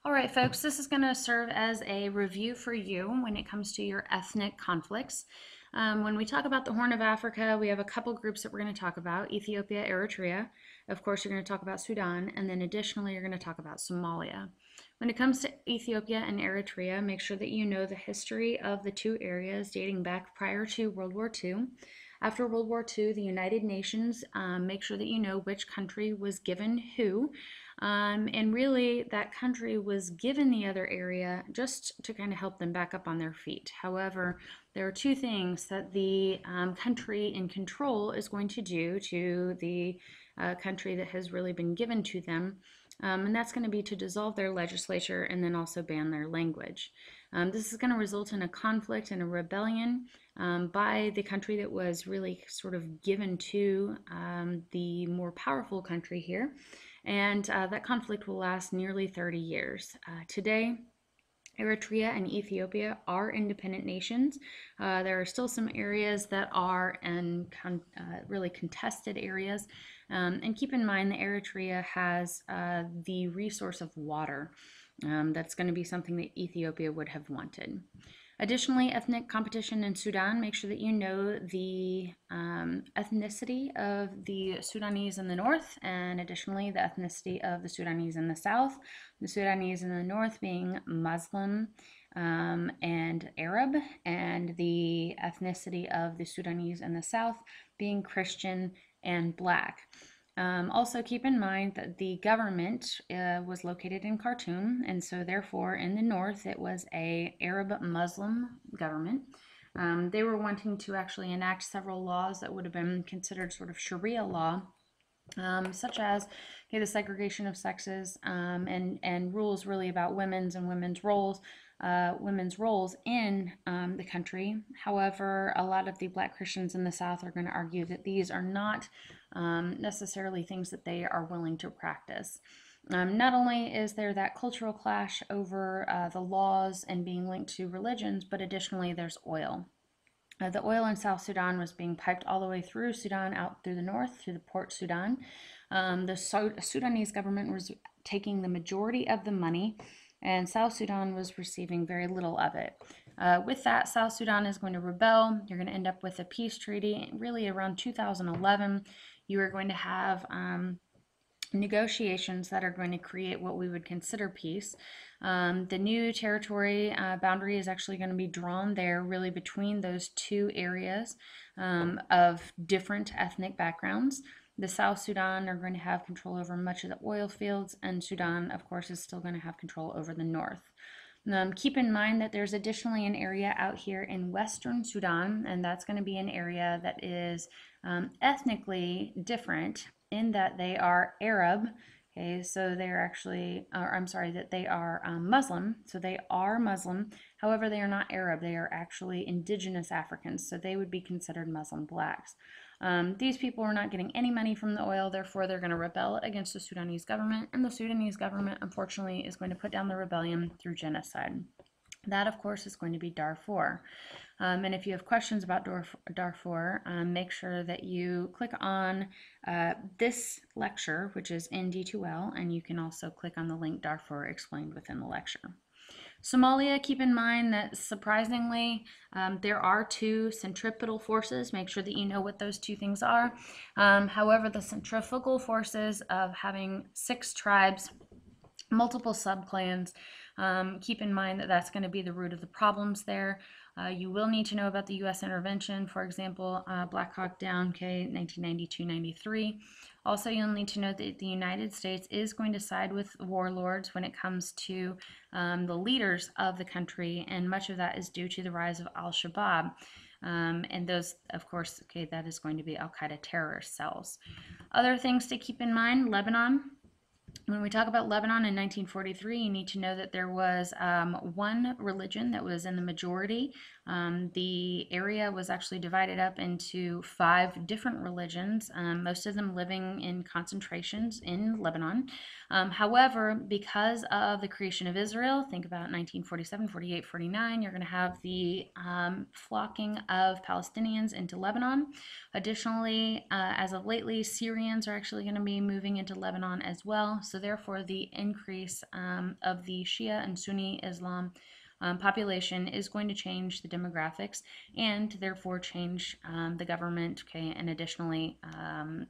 All right, folks, this is going to serve as a review for you when it comes to your ethnic conflicts. When we talk about the Horn of Africa, we have a couple groups that we're going to talk about: Ethiopia, Eritrea. Of course, you're going to talk about Sudan, and then additionally, you're going to talk about Somalia. When it comes to Ethiopia and Eritrea, make sure that you know the history of the two areas dating back prior to World War II. After World War II, the United Nations, make sure that you know which country was given who. And really, that country was given the other area just to kind of help them back up on their feet. However, there are two things that the country in control is going to do to the country that has really been given to them. And that's going to be to dissolve their legislature and then also ban their language. This is going to result in a conflict and a rebellion by the country that was really sort of given to the more powerful country here. And that conflict will last nearly 30 years. Today, Eritrea and Ethiopia are independent nations. There are still some areas that are in really contested areas. And keep in mind that Eritrea has the resource of water. That's going to be something that Ethiopia would have wanted. Additionally, ethnic competition in Sudan, make sure that you know the ethnicity of the Sudanese in the north, and additionally the ethnicity of the Sudanese in the south. The Sudanese in the north being Muslim and Arab, and the ethnicity of the Sudanese in the south being Christian and Black. Also, keep in mind that the government was located in Khartoum, and so therefore in the north it was a Arab Muslim government. They were wanting to actually enact several laws that would have been considered sort of Sharia law, such as the segregation of sexes and rules really about women's roles in the country. However, a lot of the Black Christians in the South are going to argue that these are not necessarily things that they are willing to practice. Not only is there that cultural clash over the laws and being linked to religions, but additionally there's oil. The oil in South Sudan was being piped all the way through Sudan, out through the north, through the Port Sudan. The Sudanese government was taking the majority of the money, and South Sudan was receiving very little of it. With that, South Sudan is going to rebel. You're going to end up with a peace treaty. Really, around 2011, you are going to have negotiations that are going to create what we would consider peace. The new territory boundary is actually going to be drawn there, really between those two areas of different ethnic backgrounds. The South Sudan are going to have control over much of the oil fields, and Sudan, of course, is still going to have control over the north. Keep in mind that there's additionally an area out here in Western Sudan, and that's going to be an area that is ethnically different in that they are Arab. Okay, so they're actually, or I'm sorry, that they are Muslim. So they are Muslim. However, they are not Arab. They are actually indigenous Africans. So they would be considered Muslim blacks. These people are not getting any money from the oil, therefore they're going to rebel against the Sudanese government, and the Sudanese government, unfortunately, is going to put down the rebellion through genocide. That, of course, is going to be Darfur. And if you have questions about Darfur, make sure that you click on this lecture, which is in D2L, and you can also click on the link Darfur explained within the lecture. Somalia, keep in mind that surprisingly, there are two centripetal forces. Make sure that you know what those two things are. However, the centrifugal forces of having 6 tribes, multiple subclans, keep in mind that that's going to be the root of the problems there. You will need to know about the U.S. intervention, for example, Black Hawk Down, okay, 1992-93. Also, you'll need to know that the United States is going to side with warlords when it comes to the leaders of the country, and much of that is due to the rise of al-Shabaab. And those, of course, okay, that is going to be al-Qaeda terrorist cells. Other things to keep in mind: Lebanon. When we talk about Lebanon in 1943, you need to know that there was one religion that was in the majority. The area was actually divided up into 5 different religions, most of them living in concentrations in Lebanon. However, because of the creation of Israel, think about 1947, 48, 49, you're going to have the flocking of Palestinians into Lebanon. Additionally, as of lately, Syrians are actually going to be moving into Lebanon as well. So therefore, the increase of the Shia and Sunni Islam population is going to change the demographics and therefore change the government, okay, and additionally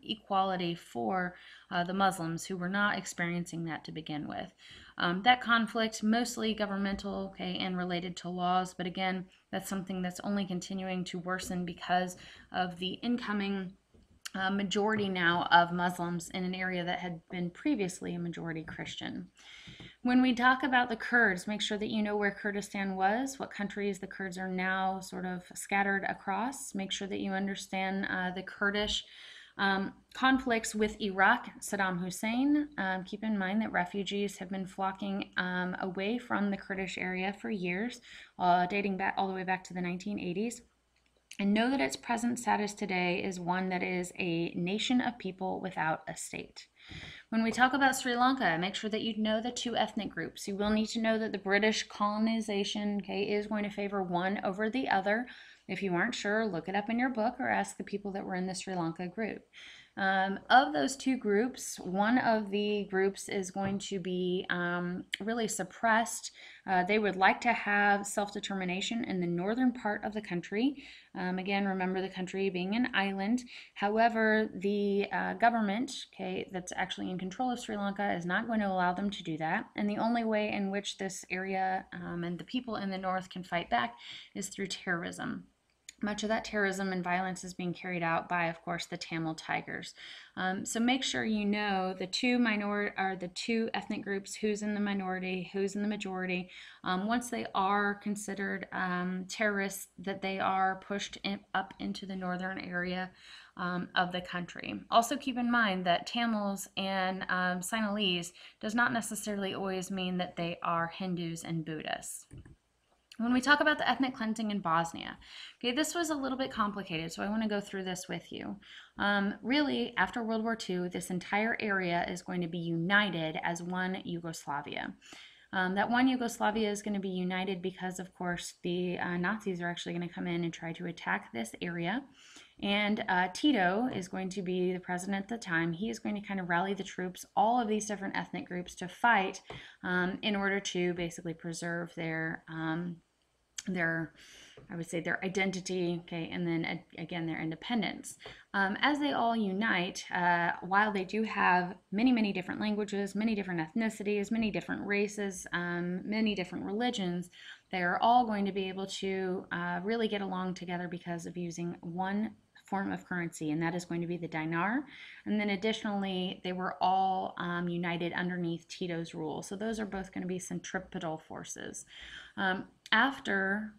equality for the Muslims who were not experiencing that to begin with. That conflict, mostly governmental, okay, and related to laws, but again, that's something that's only continuing to worsen because of the incoming majority now of Muslims in an area that had been previously a majority Christian. When we talk about the Kurds, make sure that you know where Kurdistan was, what countries the Kurds are now sort of scattered across. Make sure that you understand the Kurdish conflicts with Iraq, Saddam Hussein. Keep in mind that refugees have been flocking away from the Kurdish area for years, dating back all the way back to the 1980s. And know that its present status today is one that is a nation of people without a state. When we talk about Sri Lanka, make sure that you know the two ethnic groups. You will need to know that the British colonization, okay, is going to favor one over the other. If you aren't sure, look it up in your book or ask the people that were in the Sri Lanka group. Of those two groups, one of the groups is going to be really suppressed. They would like to have self-determination in the northern part of the country. Again, remember the country being an island. However, the government, okay, that's actually in control of Sri Lanka is not going to allow them to do that. And the only way in which this area and the people in the north can fight back is through terrorism. Much of that terrorism and violence is being carried out by, of course, the Tamil Tigers. So make sure you know the two ethnic groups, who's in the minority, who's in the majority. Once they are considered terrorists, that they are pushed up into the northern area of the country. Also keep in mind that Tamils and Sinhalese does not necessarily always mean that they are Hindus and Buddhists. When we talk about the ethnic cleansing in Bosnia, okay, this was a little bit complicated, so I want to go through this with you. Really, after World War II, this entire area is going to be united as one Yugoslavia. That one Yugoslavia is going to be united because, of course, the Nazis are actually going to come in and try to attack this area. And Tito is going to be the president at the time. He is going to kind of rally the troops, all of these different ethnic groups, to fight in order to basically preserve their I would say their identity, okay, and then again their independence. As they all unite, while they do have many different languages, many different ethnicities, many different races, many different religions, they are all going to be able to really get along together because of using one form of currency, and that is going to be the dinar. And then additionally, they were all united underneath Tito's rule. So those are both going to be centripetal forces. After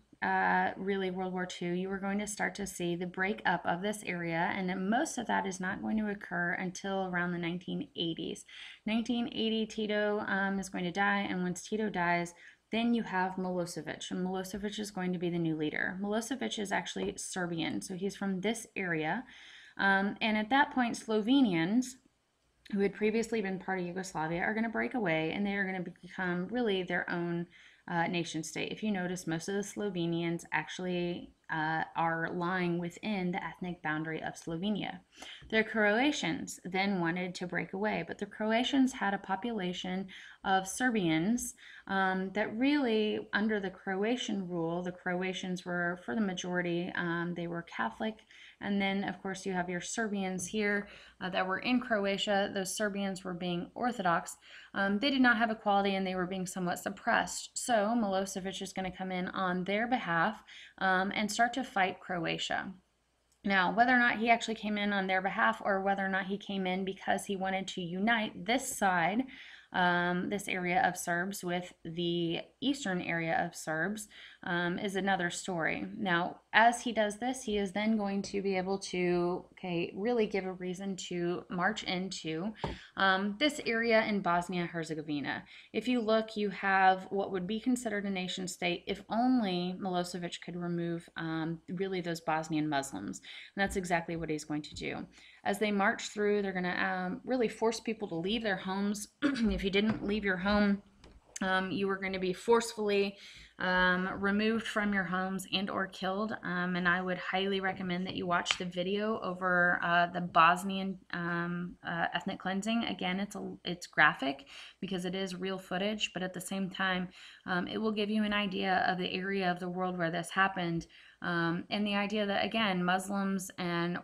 really World War II, you are going to start to see the breakup of this area, and most of that is not going to occur until around the 1980s. 1980, Tito is going to die, and once Tito dies, then you have Milosevic, and Milosevic is going to be the new leader. Milosevic is actually Serbian, so he's from this area. And at that point, Slovenians, who had previously been part of Yugoslavia, are going to break away, and they are going to become really their own nation state. If you notice, most of the Slovenians actually are lying within the ethnic boundary of Slovenia. The Croatians then wanted to break away, but the Croatians had a population of Serbians that really, under the Croatian rule, the Croatians were, for the majority, they were Catholic. And then, of course, you have your Serbians here that were in Croatia. Those Serbians were being Orthodox. They did not have equality, and they were being somewhat suppressed. So Milosevic is going to come in on their behalf and start to fight Croatia. Now, whether or not he actually came in on their behalf or whether or not he came in because he wanted to unite this side, this area of Serbs with the eastern area of Serbs, is another story. Now, as he does this, he is then going to be able to, really give a reason to march into this area in Bosnia-Herzegovina. If you look, you have what would be considered a nation state if only Milosevic could remove really those Bosnian Muslims. And that's exactly what he's going to do. As they march through, they're going to really force people to leave their homes. If you didn't leave your home, you were going to be forcefully removed from your homes and or killed. And I would highly recommend that you watch the video over the Bosnian ethnic cleansing. Again, it's graphic because it is real footage, but at the same time, it will give you an idea of the area of the world where this happened. And the idea that, again, Muslims and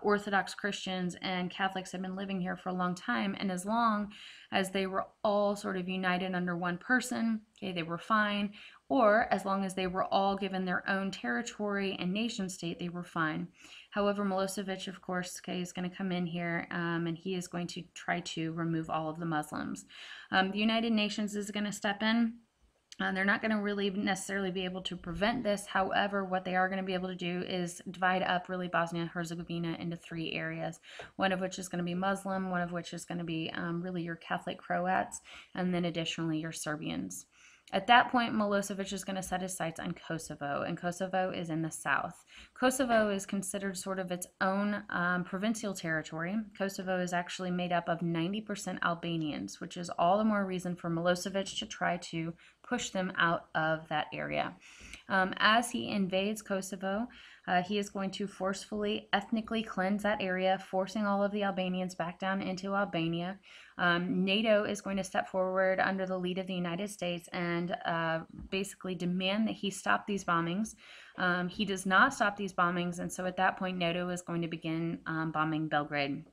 Orthodox Christians and Catholics have been living here for a long time. And as long as they were all sort of united under one person, okay, they were fine. Or as long as they were all given their own territory and nation state, they were fine. However, Milosevic, of course, okay, is going to come in here and he is going to try to remove all of the Muslims. The United Nations is going to step in. They're not going to really necessarily be able to prevent this. However, what they are going to be able to do is divide up really Bosnia and Herzegovina into 3 areas, one of which is going to be Muslim, one of which is going to be really your Catholic Croats, and then additionally your Serbians. At that point, Milosevic is going to set his sights on Kosovo, and Kosovo is in the south. Kosovo is considered sort of its own provincial territory. Kosovo is actually made up of 90% Albanians, which is all the more reason for Milosevic to try to push them out of that area. As he invades Kosovo, he is going to forcefully ethnically cleanse that area, forcing all of the Albanians back down into Albania. NATO is going to step forward under the lead of the United States and basically demand that he stop these bombings. He does not stop these bombings, and so at that point, NATO is going to begin bombing Belgrade.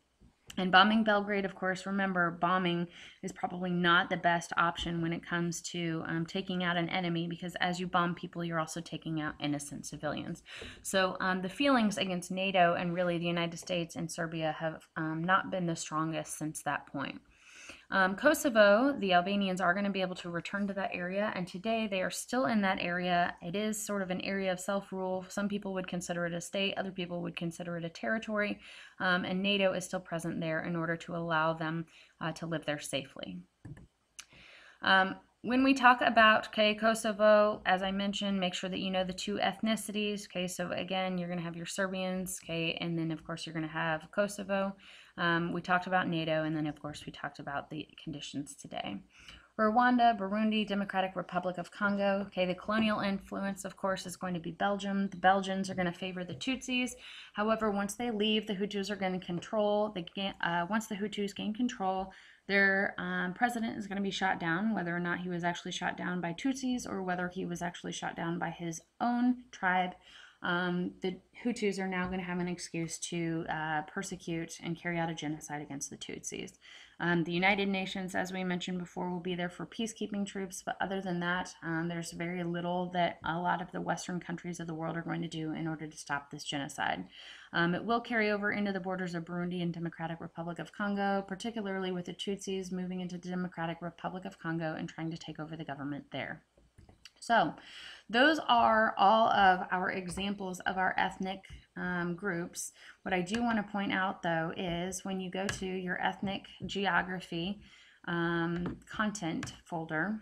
And bombing Belgrade, of course, remember, bombing is probably not the best option when it comes to taking out an enemy, because as you bomb people, you're also taking out innocent civilians. So the feelings against NATO and really the United States and Serbia have not been the strongest since that point. Kosovo, the Albanians are going to be able to return to that area, and today they are still in that area. It is sort of an area of self-rule. Some people would consider it a state, other people would consider it a territory, and NATO is still present there in order to allow them to live there safely. When we talk about, okay, Kosovo, as I mentioned, make sure that you know the 2 ethnicities. Okay, so again, you're going to have your Serbians, okay, and then of course you're going to have Kosovo. We talked about NATO, and then of course we talked about the conditions today. Rwanda, Burundi, Democratic Republic of Congo. Okay, the colonial influence, of course, is going to be Belgium. The Belgians are going to favor the Tutsis. However, once they leave, the Hutus are going to control. Once the Hutus gain control, their president is going to be shot down, whether or not he was actually shot down by Tutsis or whether he was actually shot down by his own tribe. The Hutus are now going to have an excuse to persecute and carry out a genocide against the Tutsis. The United Nations, as we mentioned before, will be there for peacekeeping troops, but other than that, there's very little that a lot of the Western countries of the world are going to do in order to stop this genocide. It will carry over into the borders of Burundi and Democratic Republic of Congo, particularly with the Tutsis moving into the Democratic Republic of Congo and trying to take over the government there. So those are all of our examples of our ethnic groups. What I do want to point out, though, is when you go to your ethnic geography content folder,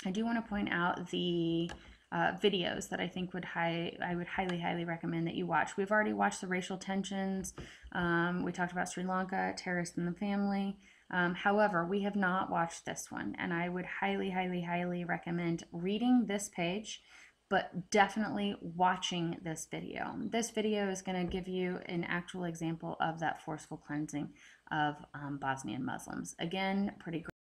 I do want to point out the videos that I think I would highly recommend that you watch. We've already watched the racial tensions. We talked about Sri Lanka, terrorists in the family. However, we have not watched this one, and I would highly recommend reading this page, but definitely watching this video. This video is going to give you an actual example of that forceful cleansing of Bosnian Muslims. Again, pretty great.